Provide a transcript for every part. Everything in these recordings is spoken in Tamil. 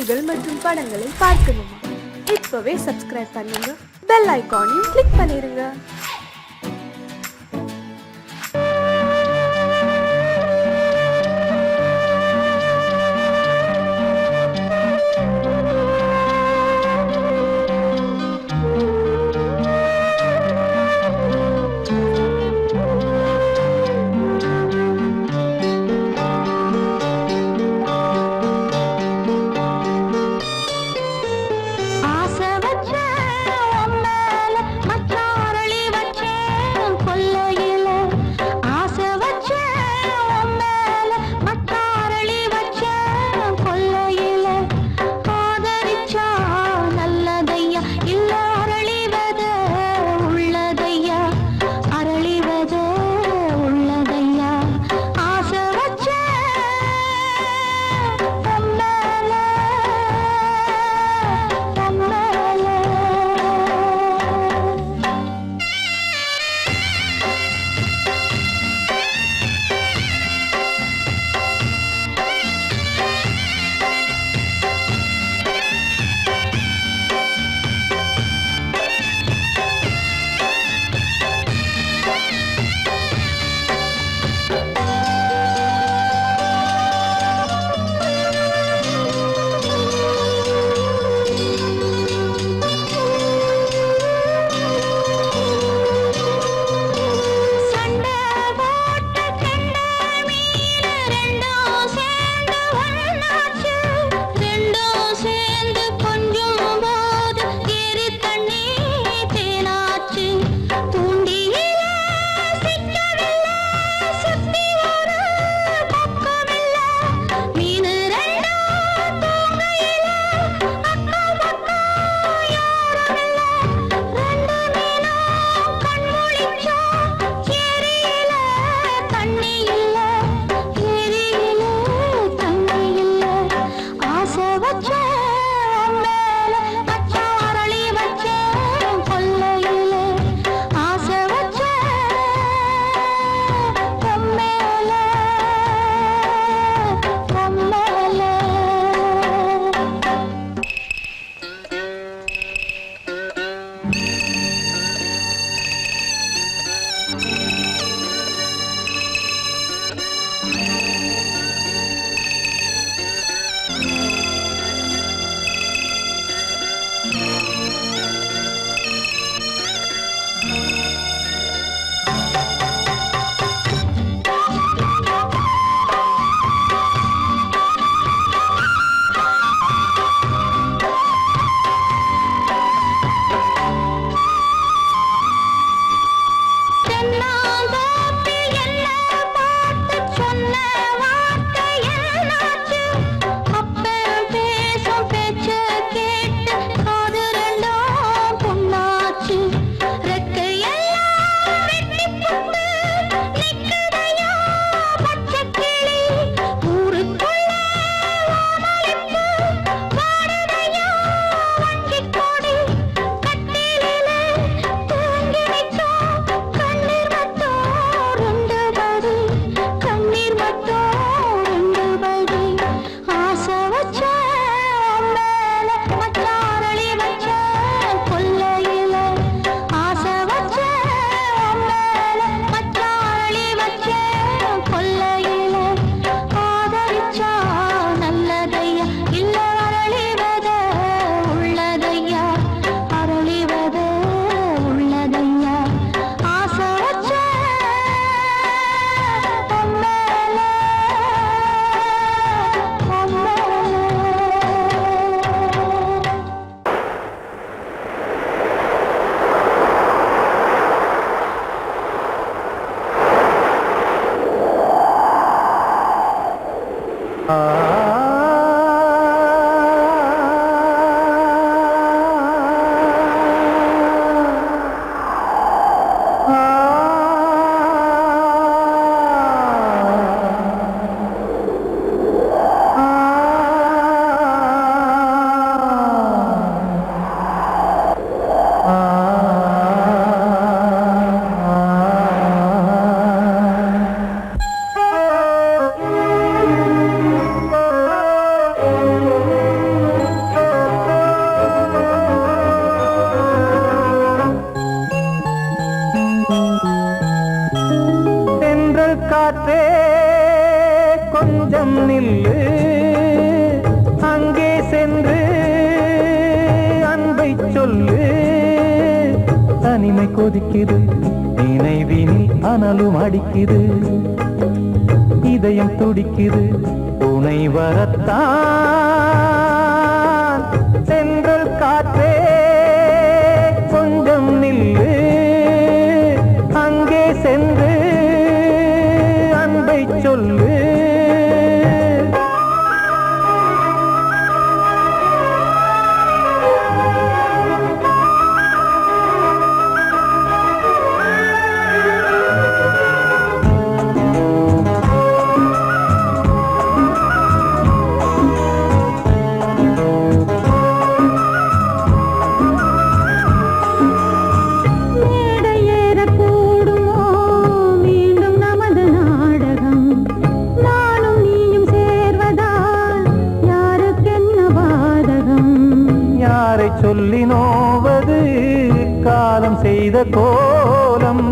செய்திகள் மற்றும் படங்களை பார்க்கணுமா? இப்பவே சப்ஸ்கிரைப் பண்ணுங்க, பெல் ஐகானையும் கிளிக் பண்ணிருங்க. ஆசை வச்ச உன் மேல மச்சாரளி தனிமை கொதிக்குது நினைவினில் அனலும் அடிக்குது இதயம் துடிக்குது துணை வரத்தான் சென்றல் காற்றே கொஞ்சம் நில்லு அங்கே சென்று அன்பை சொல்லு சொல்லி நோவது காலம் செய்த கோலம்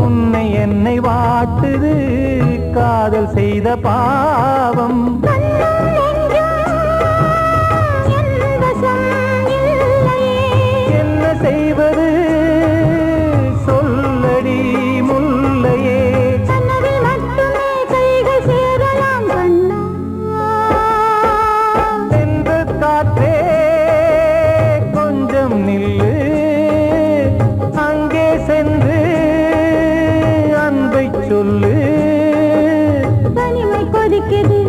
உன்னை என்னை வாட்டுது காதல் செய்த பாவம் என்ன செய்வது சொல்லடி முல்லையே சென்று காற்றே நில்லு அங்கே சென்று அன்பை சொல்லு தனிமை கொதிக்குது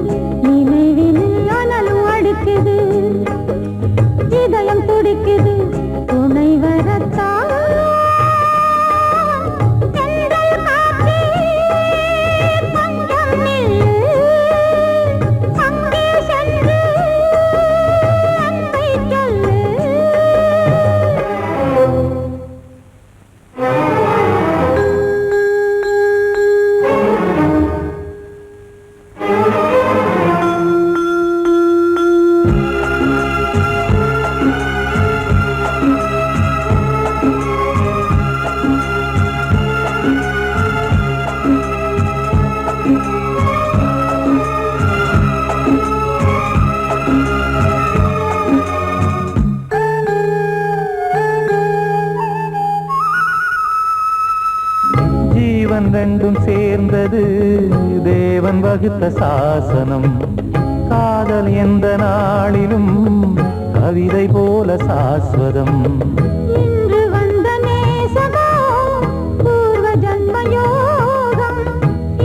நினைவினில் அனலும் அடிக்குது இதயம் துடிக்குது துணை வரத்தான் ரெண்டும் சேர்ந்தது தேவன் வகுத்த சாசனம் காதல் எந்த நாளிலும் கவிதை போல சாஸ்வதம் இன்று வந்த நேசமோ பூர்வ ஜன்ம யோகம்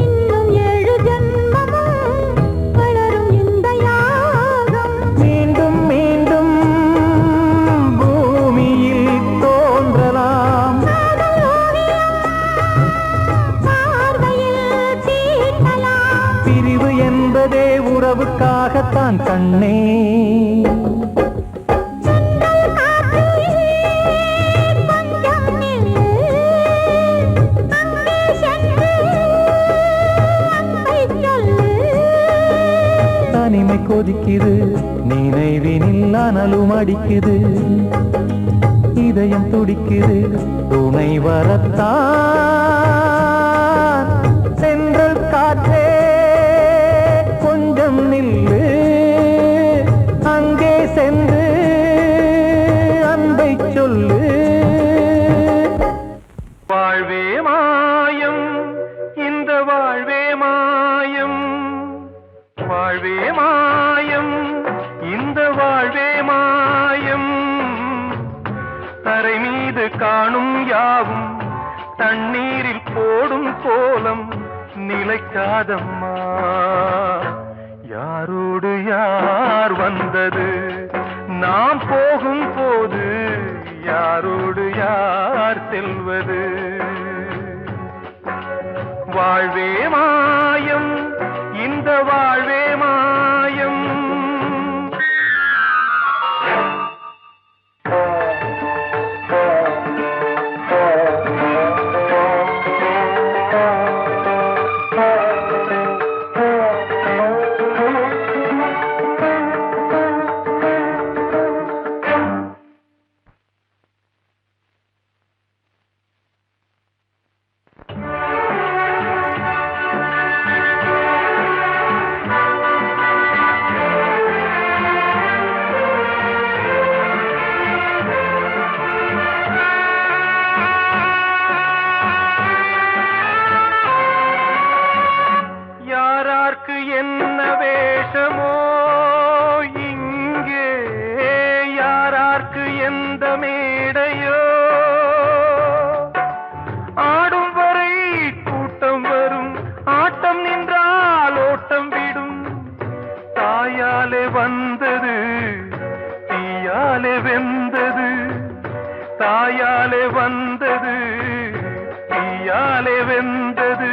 இன்னும் 7 ஜன்மமும் வளரும் இந்த யாகம் மீண்டும் மீண்டும் பூமியில் தோன்றலாம் பிரிவு என்பதே உறவுக்காகத்தான் கண்ணே தனிமை கொதிக்குது நினைவினில் அனலும் அடிக்குது இதயம் துடிக்குது துணை வரத்தான் சென்றல் காற்றே கொஞ்சம் நில்லு அங்கே சென்று அன்பை சொல்லு வாழ்வே மாயம் இந்த வாழ்வே மாயம் வாழ்வே மாயம் இந்த வாழ்வே மாயம் தரை மீது காணும் யாவும் தண்ணீரில் போடும் கோலம் நிலைக்காதம்மா யாரோடு யார் வந்தது நாம் போகும் போது யாரோடு யார் செல்வது வாழ்வே மாயம் இந்த வாழ்வே மாயம் வெந்தது, தாயாலே வந்தது, தீயாலே வெந்தது,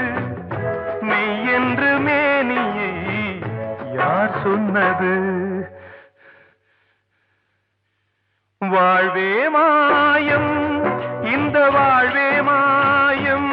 மெய் என்று மேனியை யார் சொன்னது? வாழ்வே மாயம், இந்த வாழ்வே மாயம்.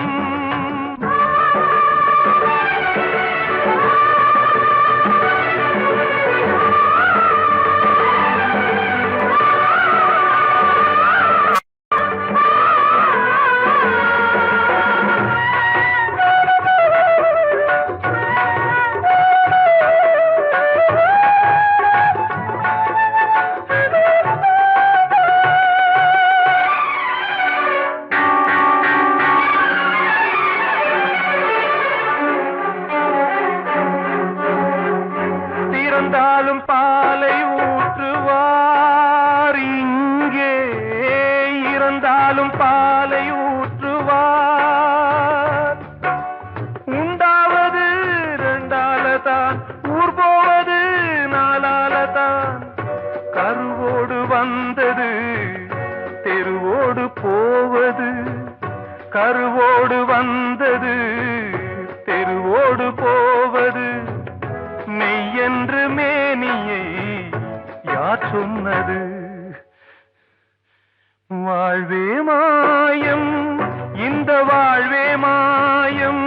இறந்தாலும் பாலை ஊற்றுவார் இங்கே, இறந்தாலும் பாலை ஊற்றுவார். உண்டாவது ரெண்டாலதான், ஊர் போவது நாலாலதான். கருவோடு வந்தது தெருவோடு போவது, கருவோடு வந்தது தெருவோடு போவது, மெய் என்று மேனியை யார் சொன்னது? வாழ்வே மாயம், இந்த வாழ்வே மாயம்.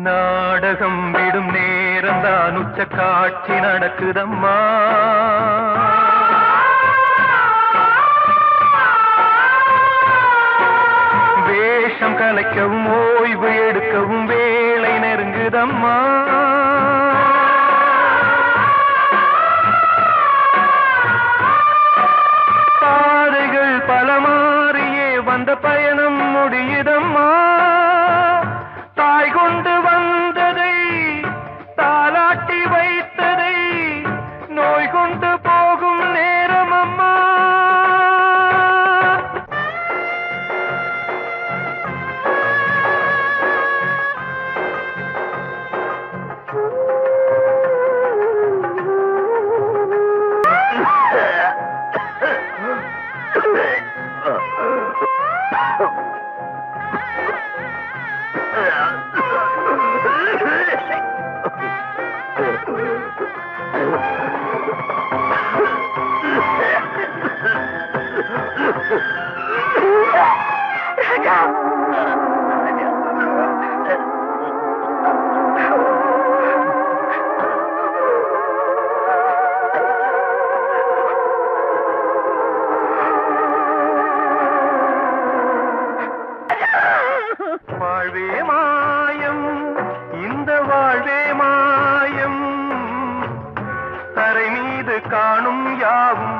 நாடகம் விடும் நேரம்தான் உச்ச காட்சி நடக்குதம்மா. வேஷம் கலைக்கவும் ஓய்வு எடுக்கவும் வேளை நெருங்குதம்மா. பாதைகள் பல மாறியே வந்த பயணம் முடியுதம்மா. தாய் கொண்டு வந்ததை தாலாட்டி வைத்ததை நோய் கொண்டு போகும் நேரம் அம்மா. வாழ்வே மாயம், இந்த வாழ்வே மாயம். தரை மீது காணும் யாவும்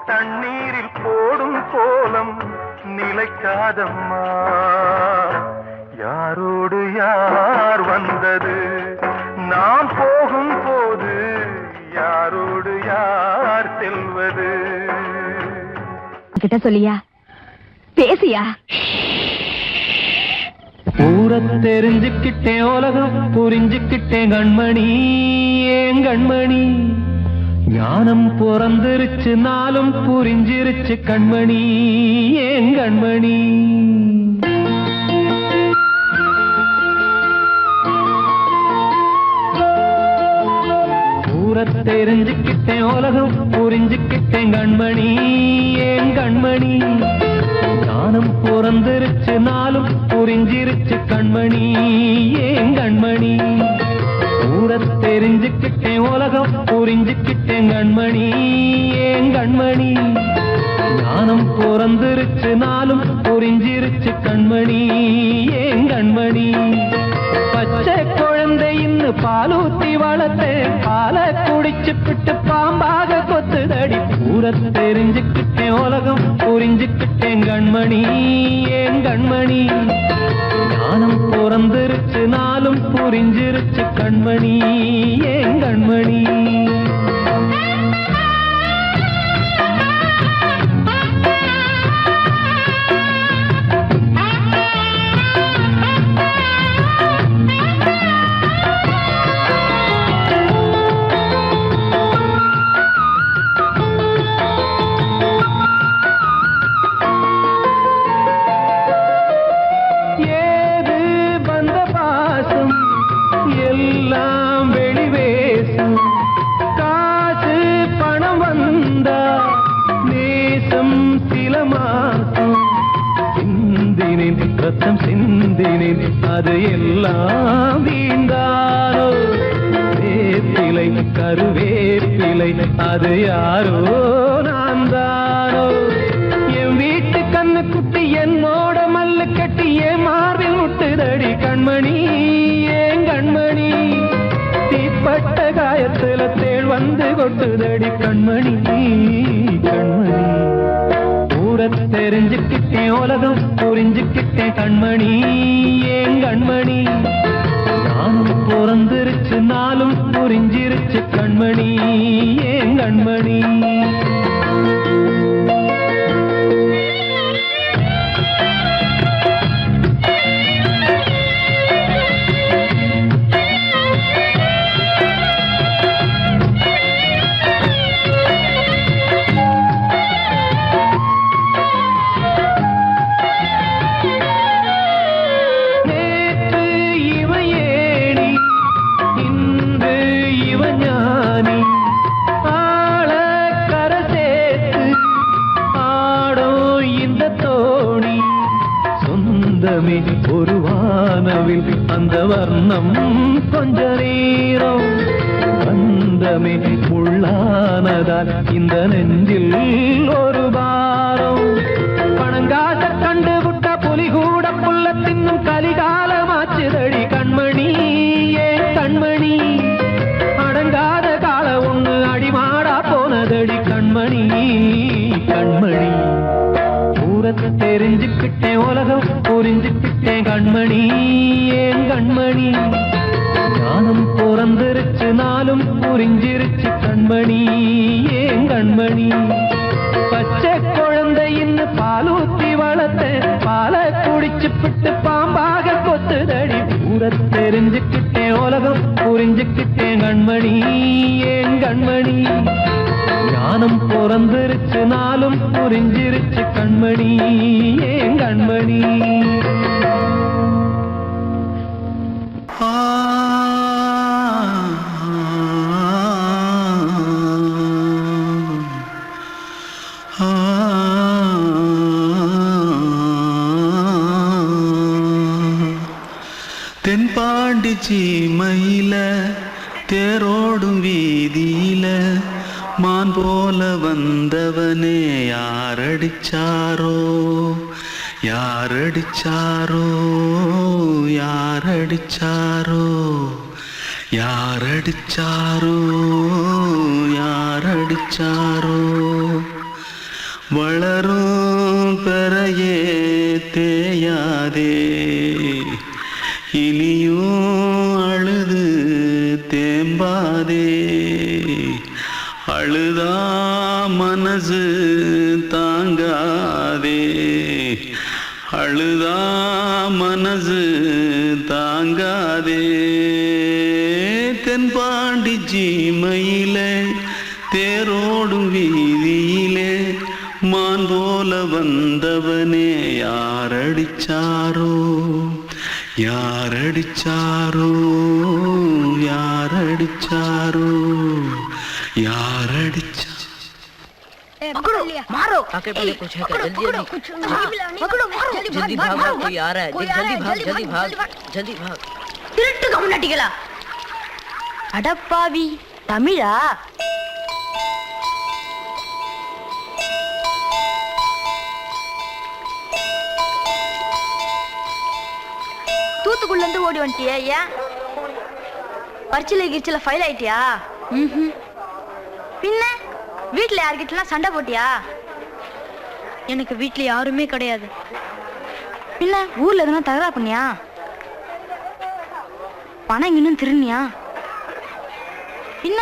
தண்ணீரில் போடும் கோலம் நிலைக்காதம்மா. யாரோடு யார் வந்தது நாம் போகும் போது, யாரோடு யார் செல்வது? கிட்ட சொல்லியா, பேசியா? ஊரை தெரிஞ்சுக்கிட்டேன், உலகம் புரிஞ்சுக்கிட்டேன் கண்மணி, ஏன் கண்மணி. ஞானம் பிறந்திருச்சு, நாளும் புரிஞ்சிருச்சு கண்மணி, ஏன் கண்மணி. ஊரை தெரிஞ்சுக்கிட்டேன், உலகம் புரிஞ்சுக்கிட்டேன் கண்மணி, ஏன் கண்மணி. ஞானம் பிறந்திருச்சு, நாளும் புரிஞ்சிருச்சு கண்மணி, ஏன் கண்மணி. ஊரை தெரிஞ்சுக்கிட்டேன், உலகம் புரிஞ்சுக்கிட்டேன் கண்மணி, ஏன் கண்மணி. ஞானம் பிறந்திருச்சு நாளும் புரிஞ்சிருச்சு கண்மணி ஏன் கண்மணி பச்சை குழந்தைன்னு பாலூத்தி வளர்த்து பாலை குடிச்சு பிட்டு பாம்பாக கொத்துதடி பூர தெரிஞ்சுக்கிட்டேன் உலகம் புரிஞ்சுக்கிட்டேன் கண்மணி ஏன் கண்மணி ஞானம் பிறந்திருச்சு நாளும் புரிஞ்சிருச்சு கண்மணி ஏன் கண்மணி ரத்தம் சிந்தினேன் அது எல்லாம் வீண்டானோ வேப்பிலை கருவேப்பிலை அது யாரோ நான் தானோ என் வீட்டு கண்ணு குட்டி என்னோட மல்லு கட்டி என் மார்பில் முட்டுதடி கண்மணி ஏன் கண்மணி தீப்பட்ட காயத்துல தேள் வந்து கொட்டுதடி கண்மணி கண்மணி தெரிஞ்சுக்கிட்டேன் உலகம் புரிஞ்சுக்கிட்டேன் கண்மணி ஏன் கண்மணி நானும் பிறந்திருச்சு நாளும் புரிஞ்சிருச்சு கண்மணி ஏன் கண்மணி ஒரு வானவில் அந்த வர்ணம் கொஞ்ச நேரம் வந்தமே உள்ளானதால் இந்த நெஞ்சில் ஒரு பாரம் பணங்காச கண்டு விட்ட புலி கூட புல்ல தின்னும் கலிகாலமாச்சுதடி கண்மணி ஏன் கண்மணி அடங்காத கால ஒண்ணு அடிமாடா போனதடி கண்மணி கண்மணி தெரிஞ்சுக்கிட்டேன் உலகம் புரிஞ்சுக்கிட்டேன் கண்மணி ஏன் கண்மணி ஞானம் பிறந்திருச்சு நாளும் புரிஞ்சிருச்சு கண்மணி ஏன் கண்மணி பச்சை குழந்தைன்னு பாலூத்தி வளர்த்த பாலை குடிச்சு பிட்டு பாம்பாக கொத்துதடி பூர தெரிஞ்சுக்கிட்டேன் உலகம் புரிஞ்சுக்கிட்டேன் கண்மணி ஏன் கண்மணி ஞானம் பிறந்திருச்சு நாளும் புரிஞ்சிருச்சு கண்மணி ஏன் கண்மணி தென்பாண்டி சீமையில தேரோடும் வீதியில மான் போல வந்தவனே யாரடிச்சாரோ யாரடிச்சாரோ யாரடிச்சாரோ யாரடிச்சாரோ யாரடிச்சாரோ வளரும் பெறையே தேயாதே இனியும் அழுது தேம்பாதே அழுதா மனசு தாங்காதே அழுதா மனசு தாங்காதே தென்பாண்டி சீமையிலே தேரோடும் வீதியிலே மான் போல வந்தவனே யாரடிச்சாரோ யாரடிச்சாரோ யாரடிச்சாரோ यारडिचा पकड़ो मारो आके पहले कुछ है जल्दी पकड़ो मारो जल्दी भाग कोई आ रहा है जल्दी भाग जल्दी भाग திருட்டு கம்னாட்டிகளா அடப்பாவி தமிழா தூத்துக்குள்ள இருந்து ஓடி வந்துட்டியா? ஏன் பரிச்சையில கிரிச்சில ஃபைல் ஆயிட்டியா? பின்ன வீட்டுல யார்கிட்டலாம் சண்டை போட்டியா? எனக்கு வீட்டுல யாருமே கிடையாது. பின்ன ஊர்ல எதுனா தகராறு பண்ணியா? பணம் இன்னும் திருநியா? பின்ன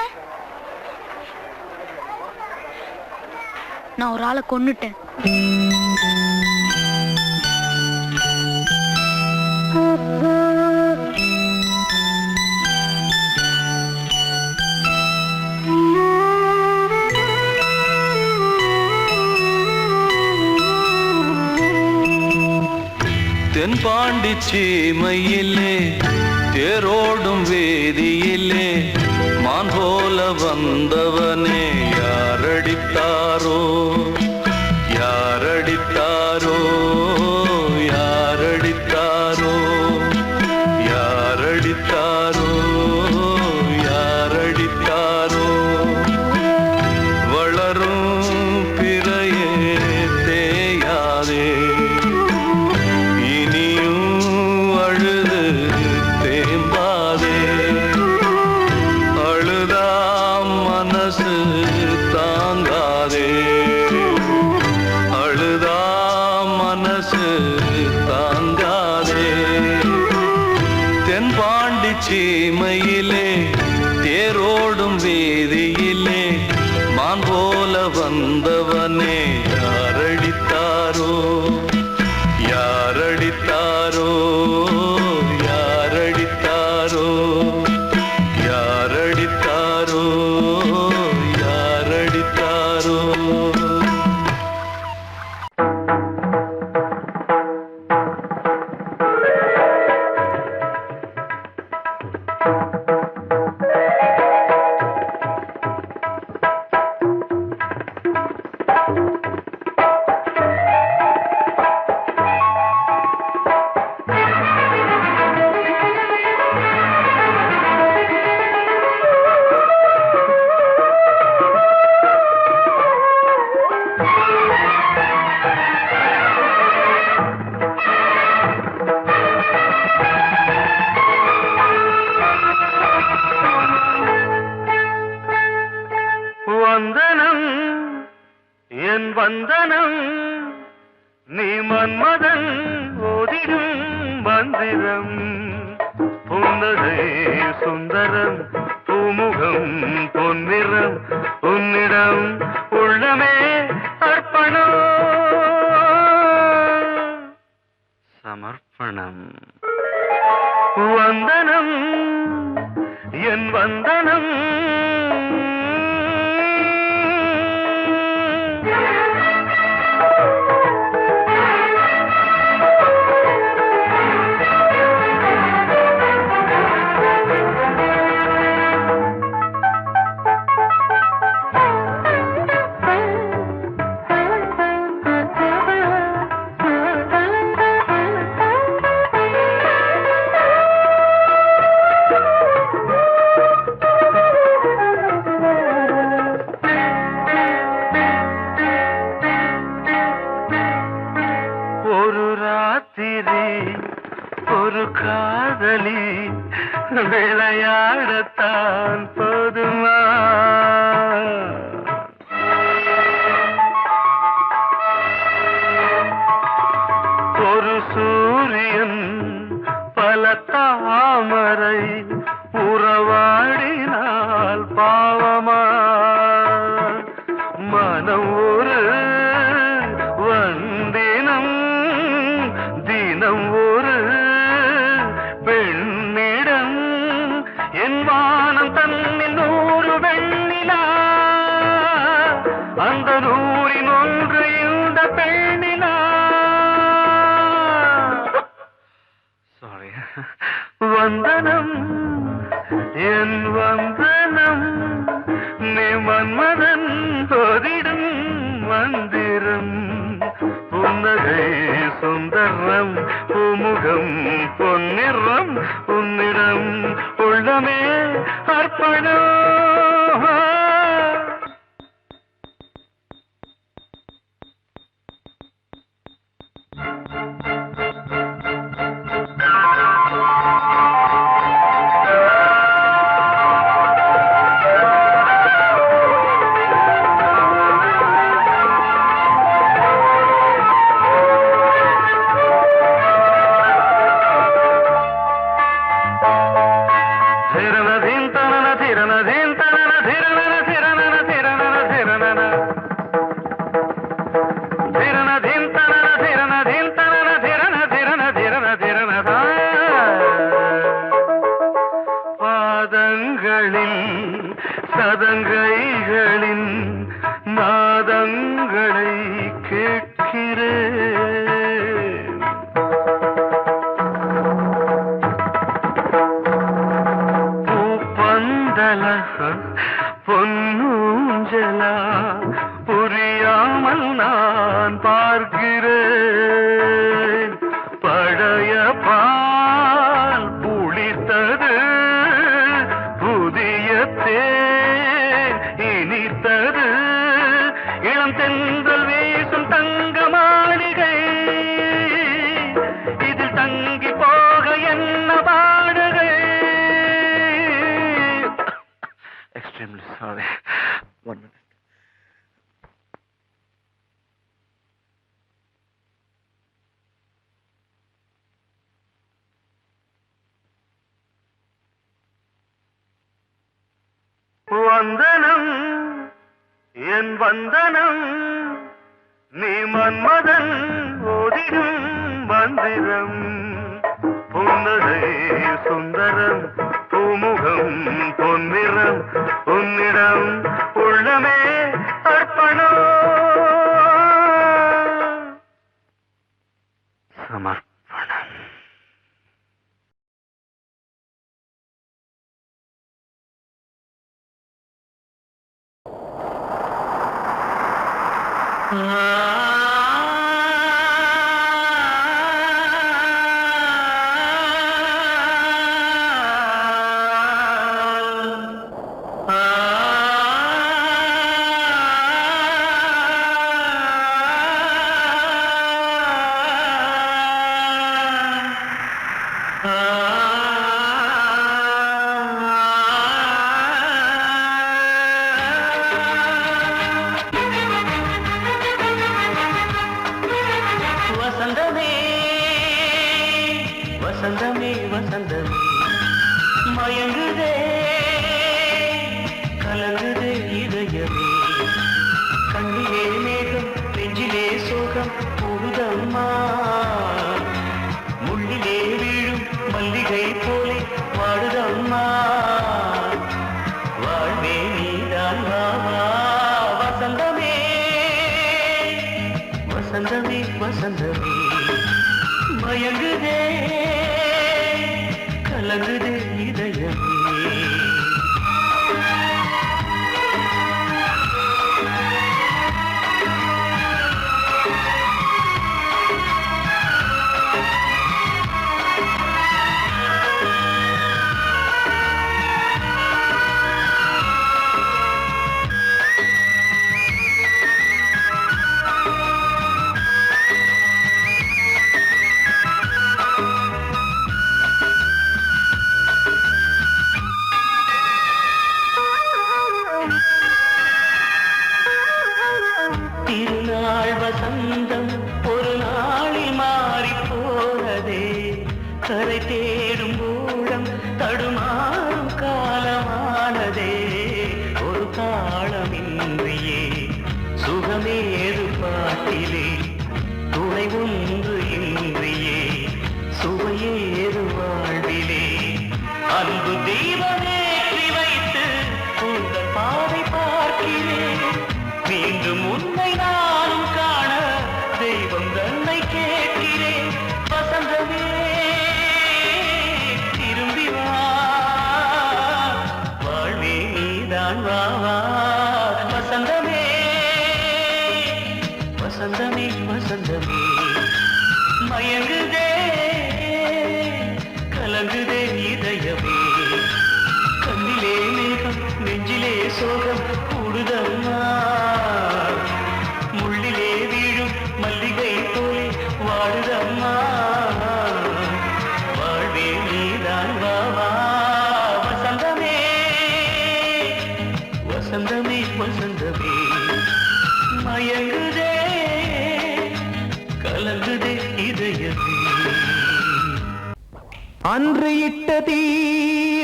நான் ஒரு ஆளை கொன்னுட்டேன். தென்பாண்டி சீமையிலே தேரோடும் வேதியிலே மான் போல வந்தவனே யாரடித்தாரோ யாரடித்தாரோ யாரடித்தாரோ யாரடித்தாரோ யாரடித்தாரோ வளரும் பிறையே தேயாதே சீமையிலே தேரோடும் வேதியிலே மான் போல வந்தவனே யாரடித்தாரோ யாரடித்தாரோ யாரடித்தாரோ யாரடித்தாரோ யாரடித்தாரோ வந்தனம் என் வந்தனம் நீ மன்மதன் ஓதிடும் மந்திரம் புன்னகை சுந்தரம் பூமுகம் பொன்னிறம் உன்னிடம் உள்ளமே அர்ப்பணம் சமர்ப்பணம் வந்தனம் என் வந்தனம் ஒரு காதலி விளையாடத்தான் போதுமா ஒரு சூரியன் பல தாமரை உறவாடினால் பாவமா மனம் ஒரு வந்தினம் தினம் ஒரு பெண்ணிடம் என் வானம் தன்னில் 100 வெண்ணிலா அந்த 100 ஒன்று இந்த பெண்ணிலா வந்தனம் என் வந்தனம் நீ மன்மதன் ஓதிடும் மந்திரம் புன்னகை சுந்தரம் பூமுகம் பொன்னிறம் உன்னிடம் உள்ளமே அர்ப்பணம் தங்கி போக என்ன பாடுகள். Extremely sorry. 1 minute. வந்தனம் என் வந்தனம் நீ மன்மதன் ஓதிடும் மந்திரம். புன்னகை சுந்தரம் பூமுகம் பொன்னிறம் உன்னிடம் உள்ளமே அர்ப்பணம் சமர்ப்பணம். வசந்தமே வசந்தமே வசந்தமே மயங்குதே கலங்குதே இதயமே. கண்ணிலே மேகம் நெஞ்சிலே சோகம் கூடுதம்மா. முள்ளிலே வீழும் மல்லிகை போலே வாடுதம்மா. வாழ்வே நீதான் வா வா. வசந்தமே வசந்தமே வசந்தமே மயங்குதே கலங்குதே இதயமே. திருநாள் வசந்தம் ஒரு நாளில் மாறி போனதே. கரை தேடும் ஊழம் தடுமாறும் காலமானதே. ஒரு தாளமின்றியே சுகமேது பாட்டிலே. துணை ஒன்று இன்றியே சுவையேது வாழ்விலே. அன்பு தெய்வமேற்றி வைத்து உங்கள் பாதை பார்க்கிறேன். மீண்டும் உன்னை நானும் காண தெய்வம் தன்னை கேட்கிறேன். வசந்தமே திரும்பி வா. வாழ்வே நீதான் வா வா. வசந்தமே வசந்தமே வசந்தமே மயங்குதே கலங்குதே இதயமே. கண்ணிலே மேகம் நெஞ்சிலே சோகம் கூடுதம்மா. முள்ளிலே வீழும் மல்லிகை போலே வாடுதம்மா. வாழ்வே நீதான் வா வா. வசந்தமே வசந்தமே வசந்தமே மயங்குதே கலங்குதே இதயமே. அன்று இட்ட தீ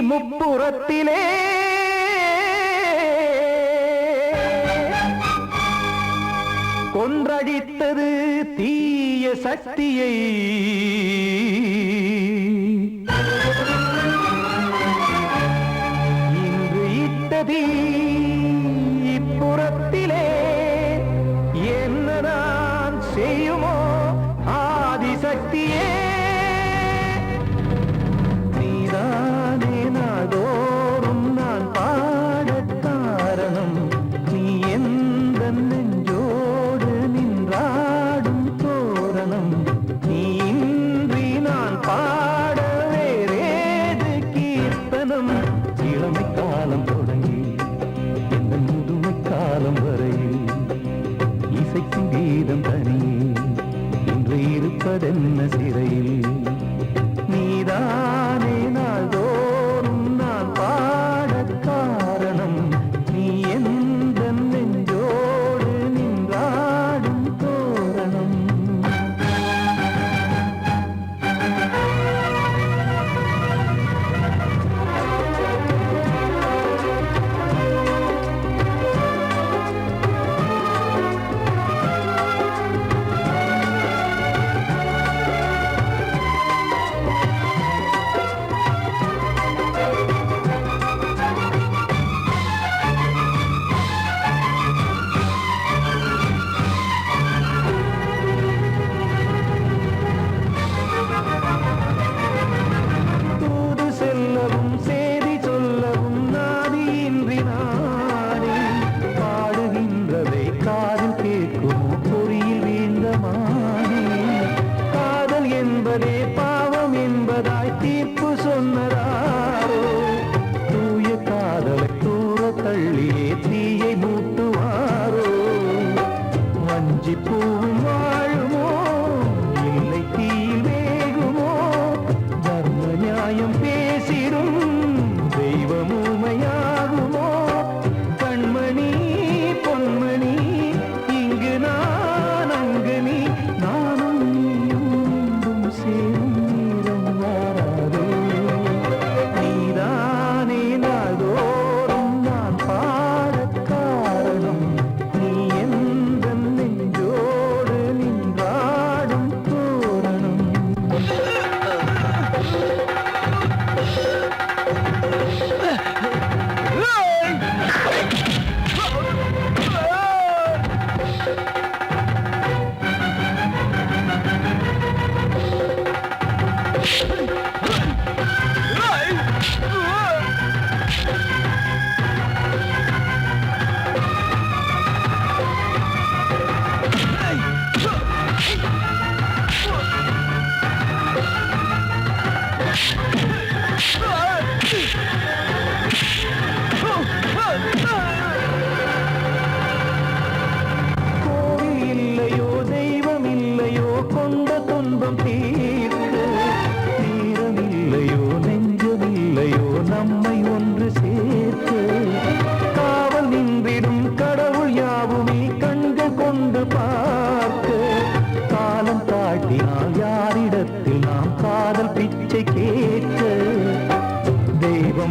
முப்புறத்திலே கொன்றடித்தது தீய சக்தியை. இன்று இட்ட தீ இப்புறத்திலே என்னதான் செய்யுமோ ஆதிசக்தியே. நீதானே நாள்தோறும் நான் பாடக் காரணம். நீ எந்த நெஞ்சோடு நின்றாடும் தோரணம். நீ இன்றி நான் பாட வேறேது கீர்த்தனம். இளமை காலம் தொடங்கி எந்த முதுமை காலம் வரையில் இசைக்கும் கீதம் தனியே இன்று இருப்பதென்ன சிறையில். நீதானே நாள்தோறும் நான் பாடக் காரணம் நீ எந்த நெஞ்சோடு நின்றாடும் தோரணம்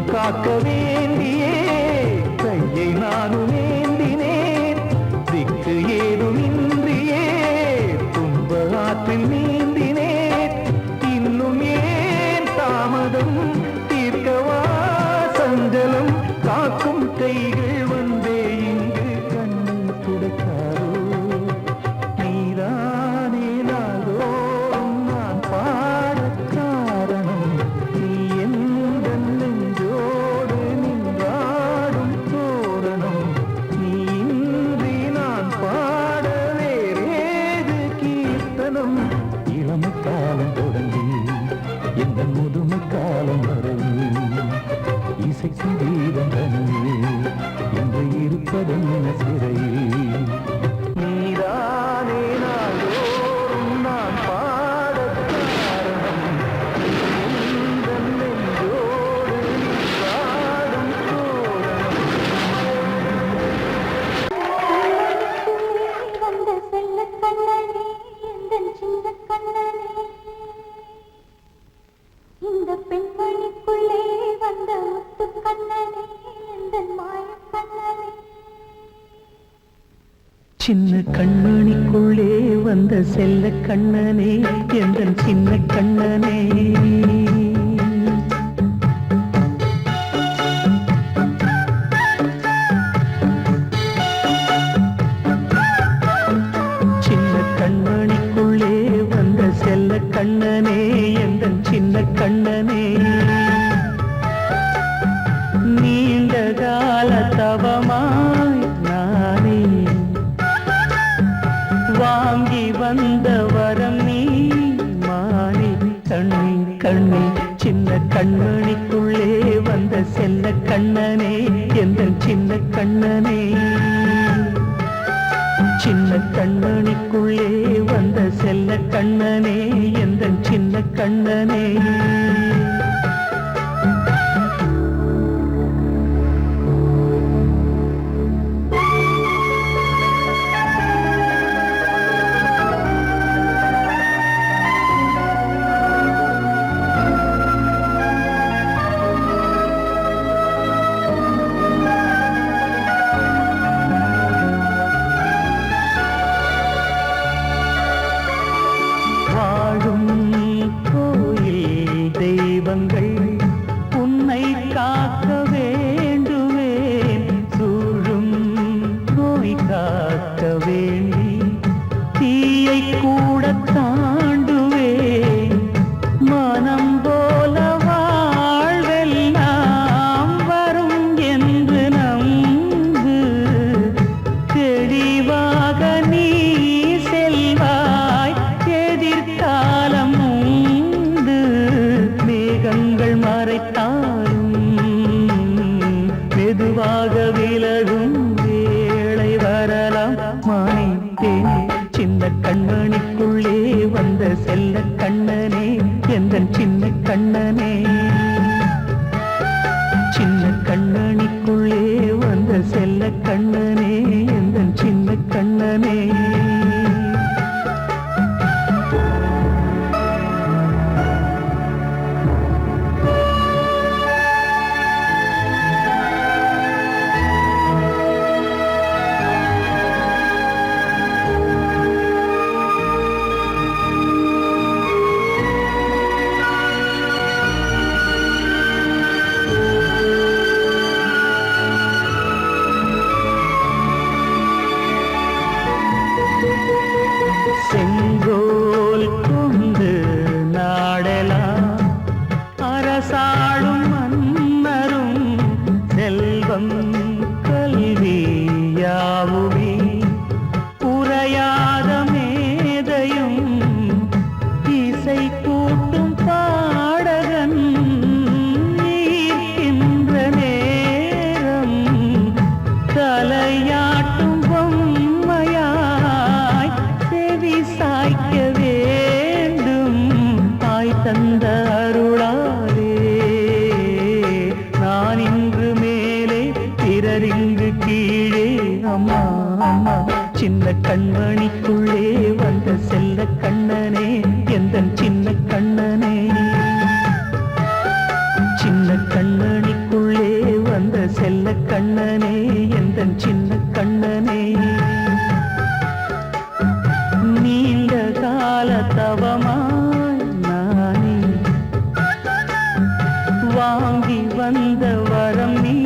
காக்க வேண்டியே கையை நானும் ஏந்தினேன் திக்கு ஏதுமின்றியே துன்ப ஆற்றில் நீந்தினேன் இன்னும் ஏன் தாமதம் தீர்க்கவா சஞ்சலம் காக்கும் கைகள் வந்தே இங்கு கண்ணீர் துடைக்காரோ நீதானே நாளோறும் நான் பாடக் காரணம் நீ எந்த நெஞ்சோடு நின்றாடும் தோரணம் நீ இன்றி நான் பாட வேறேது கீர்த்தனம் இளமை காலம் தொடங்கி எந்த முதுமை காலம் வரை இசைக்கு வீதம் தனியே என்று இருப்பதென்ன சிறையில் நீதானே நாளோறும் நான் பாடக் காரணம் எந்த நெஞ்சோடு நின்றாடும் தோரணம் வந்த செல்ல கண்ணனே எந்தன் சின்ன கண்ணனே இந்த பெண்மணிக்குள்ளே வந்த முத்து கண்ணனே எந்தன் மாய கண்ணனே சின்ன கண்மணிக்குள்ளே வந்த செல்ல கண்ணனே எந்தன் சின்ன கண்ணனே சின்ன கண்மணிக்குள்ளே வந்த செல்ல கண்ணனே எந்தன் சின்ன கண்ணனே நீண்ட கால தவமாய் நானே வாங்கி வந்த வரம் நீ மானே கண்ணே கண்ணே சின்ன கண்மணிக்குள்ளே வந்த செல்ல கண்ணனே எந்தன் சின்ன கண்ணனே சின்ன கண்மணிக்குள்ளே வந்த செல்ல கண்ணனே எந்தன் சின்ன கண்ணனே இசை கூட்டும் பாடகன் ஈர்க்கின்ற நேரம் தலையாட்டும் பொம்மையாய் செவி சாய்க்க வேண்டும் தாய் தந்த அருளாலே நான் இன்று மேலே பிறரிங்கு கீழே அம்மா அம்மா சின்ன கண்மணிக்குள்ளே வந்த செல்ல கண்ணனே எந்தன் சின்ன கண்ணனே சின்ன கண்ணனிக்குள்ளே வந்த செல்ல கண்ணனே எந்தன் சின்ன கண்ணனே நீண்ட கால தவமாய் நானே வாங்கி வந்த வரம் நீ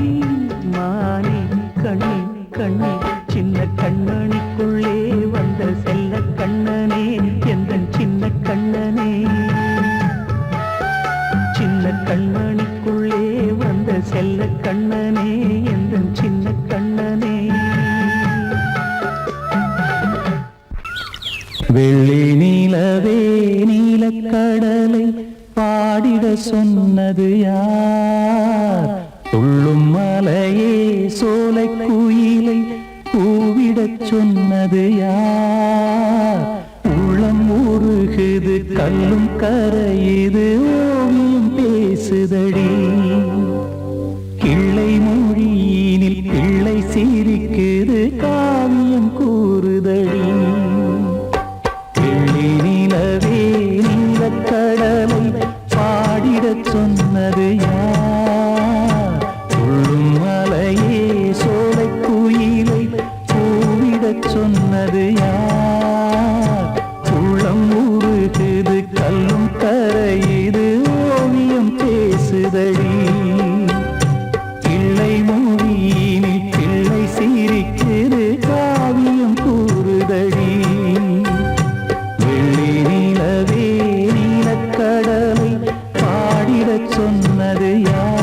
மானே கண்ணி கண்ணி சின்ன கண்ணனிக்குள்ளே வந்த செல்ல கண்ணனே எந்தன் சின்ன கண்ணனே சின்ன கண்ணனிக்குள்ளே வந்த செல்ல கண்ணனே எந்தன் சின்ன கண்ணனே வெள்ளி நீலவே நீலக்கடலை பாடிட சொன்னது யார் துள்ளும் மலையே சோலை குயிலை பூவிடச் சொன்னது யார் உள்ளம் உருகுது கல்லும் கரையுது ஓவியம் பேசுதடி கிள்ளை மொழியினில் பிள்ளை சிரிக்குது காவியம் கூறுதடி வெள்ளி நிலவே நீலக்கடலை பாடிடச் சொன்னது யார் துள்ளும் மலையே சோலை குயிலை பூவிடச் சொன்னது யார் உள்ளம் உருகுது கல்லும் கரையுது ஓவியம் பேசுதடி கிள்ளை மொழியினில் பிள்ளை சிரிக்குது காவியம் கூறுதடி வெள்ளி நிலவே நீலக்கடலை பாடிடச் சொன்னது யார்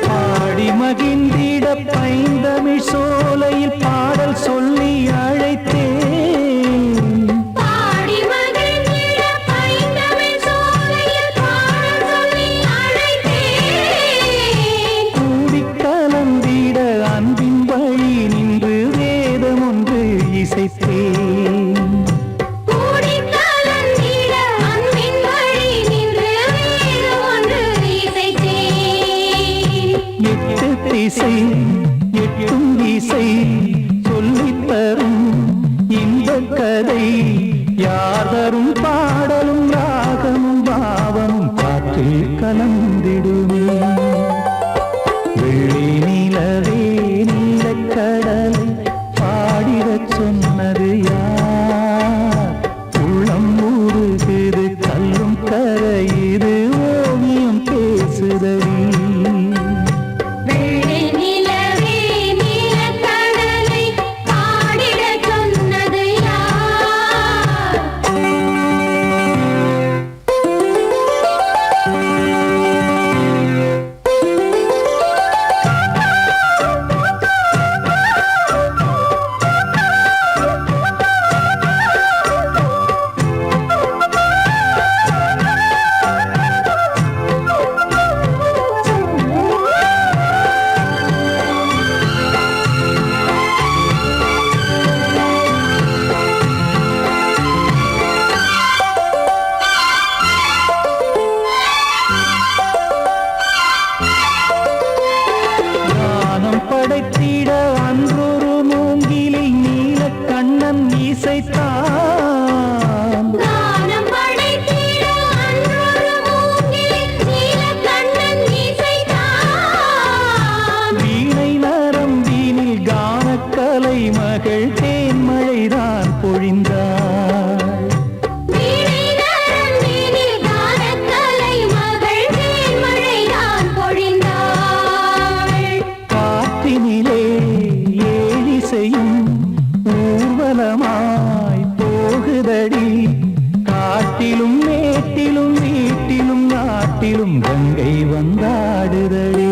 பாடி மகிழ்ந்திட பைந்தமிழ் சோலையில் பாடல் சொல்லி அழைத்தேன் பாடி மகிழ்ந்திட பைந்தமிழ் சோலையில் பாடல் சொல்லி அழைத்தேன் கூடி கலந்திட அன்பின் வழி நின்று வேதம் ஒன்று இசைத்தேன் கூடி கலந்திட அன்பின் வழி நின்று வேதம் ஒன்று இசைத்தேன் எட்டு திசை எட்டும் திசை சொல்லித் தரும் இந்த கதை யாதரும் பாடலும் ராகமும் பாவமும் காற்றில் கலந்திடுமே வெள்ளி நிலவே நீலக்கடலை பாடிடச் சொன்னது யார் உள்ளம் ஊறுகுது கல்லும் கரையுது ஓவியம் பேசுதடி வெள்ளி நிலவே காட்டிலும் மேட்டிலும் வீட்டிலும் நாட்டிலும் கங்கை வந்தாடுதடி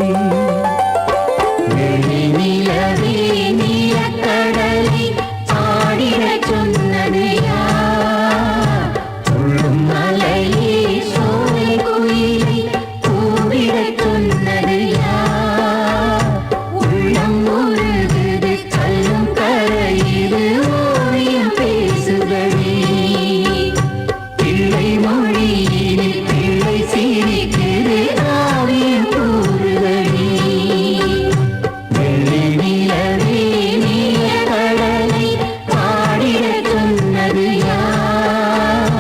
வெள்ளி நிலவே நீலக்கடலை ஆடிடச் சொன்னது யார்? துள்ளும் மலையே சோலை குயிலை கூவிடச் சொன்னது யார்? உள்ளம் உருகுது கல்லும் கரையுது ஓவியம் பேசுதடி பிள்ளை மொழியினில் பிள்ளை சிரிக்குது காவியம் கூறுதடி வெள்ளி நிலவே நீலக்கடலை பாடிடச் சொன்னது யார்?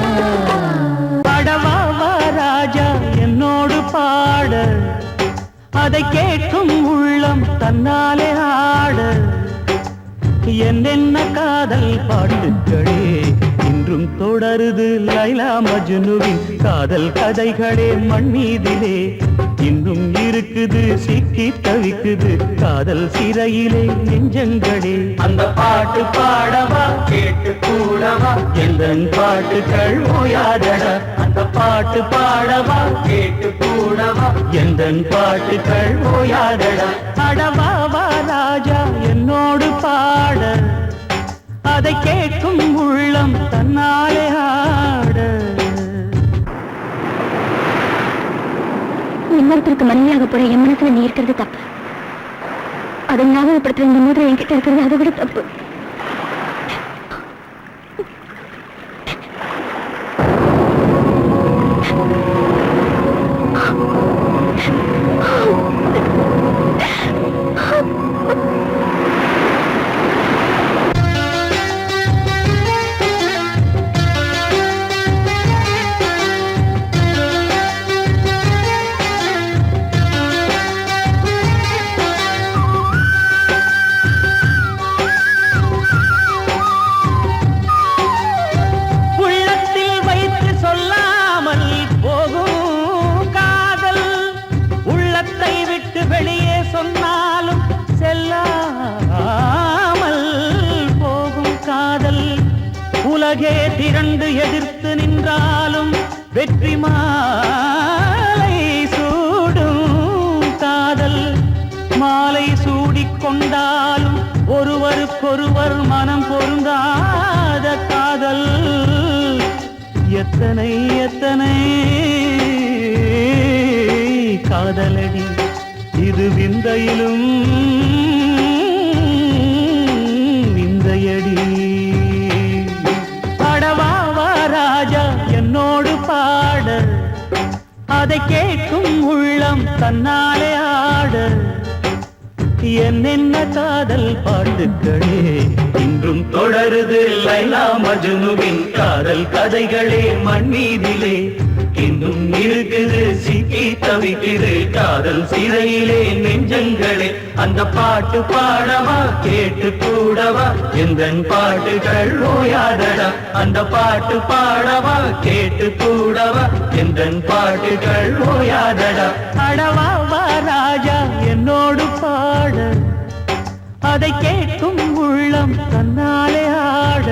படவாவா ராஜா என்னோடு பாட அதை கேட்கும் உள்ளம் தன்னாலே ஆட என்னென்ன காதல் பாட்டுகளே இன்றும் தொடருது லைலா மஜ்னுவின் காதல் கதைகளே மண் மீதிலே இன்னும் இருக்குது சிக்கி தவிக்குது காதல் சிறையிலே நெஞ்சங்களே அந்த பாட்டு பாடவா கேட்டு கூடவா எந்தன் பாட்டுகள் ஓயாதடா அந்த பாட்டு பாடவா கேட்டு கூடவா எந்தன் பாட்டுகள் ஓயாதடா அடவாவா ராஜா என்னோடு பாட அதை கேட்கும் உள்ளம் தன்னாலே ஆட இன்னொருத்தருக்கு மனைவியாக போற என் மனசுல நீ இருக்கிறது தப்பு. அதை ஞாபகப்படுத்துற இந்த மாதிரி என்கிட்ட இருக்கிறது அதை விட தப்பு. வெளியே சொன்னாலும் செல்லாமல் போகும் காதல் உலகே திரண்டு எதிர்த்து நின்றாலும் வெற்றி மாலை சூடும் காதல் மாலை சூடிக்கொண்டாலும் ஒருவருக்கொருவர் மனம் பொருந்தாத காதல் எத்தனை எத்தனை காதலடி இது விந்தையிலும் விந்தையடி படவாவா ராஜா என்னோடு பாட அதை கேட்கும் உள்ளம் தன்னாலே ஆட என்னென்ன காதல் பாட்டுகளே இன்றும் தொடருது லைலா மஜ்னுவின் காதல் கதைகளே மண் மீதிலே இன்னும் இருக்குது சிக்கி தவிக்குது காதல் சிறையிலே நெஞ்சங்களே அந்த பாட்டு பாடவா கேட்டு கூடவா எந்தன் பாட்டுகள் ஓயாதடா அந்த பாட்டு பாடவா கேட்டு கூடவா எந்தன் பாட்டுகள் ஓயாதடா அடவாவா ராஜா என்னோடு பாட அதை கேட்கும் உள்ளம் தன்னாலே ஆட